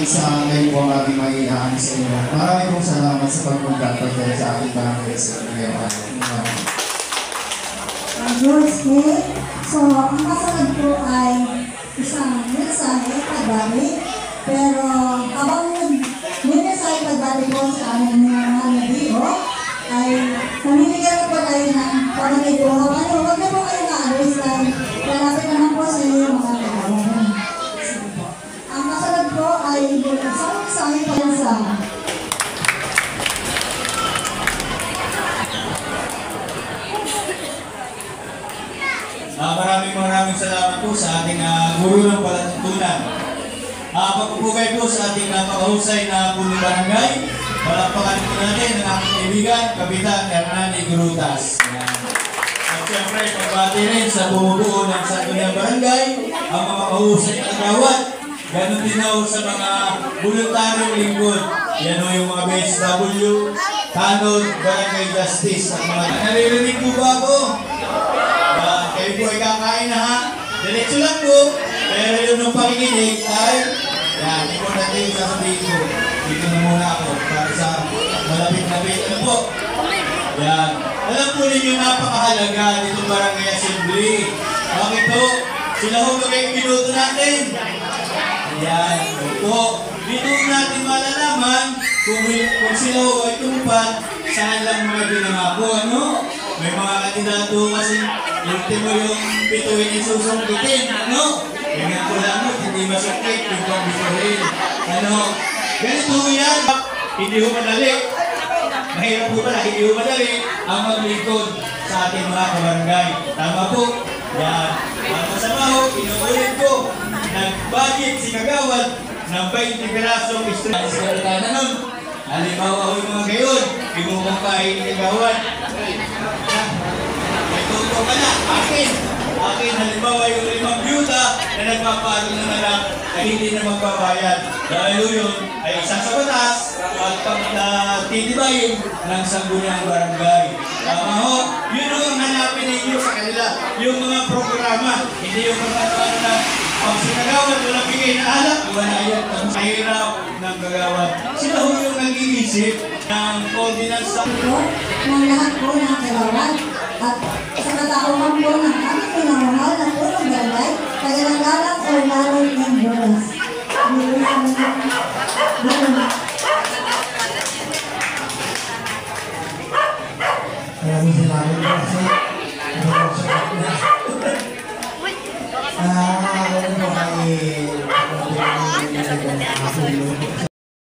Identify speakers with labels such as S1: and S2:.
S1: sa ngayon po ang ating maihaan sa inyo. Maraming pong salamat sa pagpunta pagdala sa ating barangay sa ngayon.
S2: So, ang kasunod po ay isang mensahe pagbalik. Pero habang may mensahe pagbalik po sa aming mga nabiho, ay namimigyan po tayo ng pagkakituwa. Huwag na po kayo na-alis lang. Lalapit naman po sa iyo mga kagawain. Ang kasunod po ay isang mensahe pa
S3: Maraming salamat po sa ating guru ng palatuntunan. Pagpupugay po sa ating napakahusay na punong barangay. Palakpakan po natin ang aking kaibigan, Kapitan Hernani Grutas. At siyempre, pagbati rin sa bumubuo ng Sangguniang Barangay, ang mga mahusay na kagawad. Ganon din ako sa mga voluntaryong lingkod. Yan o yung mga BSW, Tanod, Barangay Justice, at mga naririnig po ba ako? Kayo po ay kakain na ha. Diretso lang po. Pero yun ang pakikinig ay yan, hindi ko natin yung sasabihin ko. Dito na muna ako para sa malapit-lapit. Ano po? Yan. Alam po ninyo napakahalaga dito Barangay Assembly. Bakit po? Sila ho ba kayong minuto natin? Yan. Ito. Dito natin malalaman kung sila ho ay tumupad saan lang mga binangako. Ano? May mga kandidato kasi ultimo yung bituin yung susungkitin. Ano? Ganyan ko lang mo, hindi masukit yung pang-bituin. Ano? Ganito ho yan. Hindi ho madali. Mahirap po pala, hindi ho madali ang maglingkod sa ating mga kabarangay. Tama po. Yan. Ang masama ho, inuulit ko. Nag-budget si Kagawad ng 20 pirasong istrata na nun. Halimbawa ho yung mga gayon, ibukang kain ni Kagawad. May tuto ka na, akin. Akin, halimbawa yung 5 byuda na nagpapalo na lang na hindi na magbabayad. Dahil yun ay isa sa batas at pagtitibayin ng Sangguniang Barangay. Tama ho, yun ang hanapin ninyo sa kanila. Yung mga programa, hindi yung mga na pag sinagawad, walang bigay na alak, wala yan ang mahirap ng gagawad. Sila ho yung nag-iisip ng ordinance sa
S2: ng lahat po ng kagawad at sa katauhan po ng aming pinamahal na po ng barangay, kagalang-galang o lalong ng Diyos.
S1: Maraming salamat po kasi ako po ay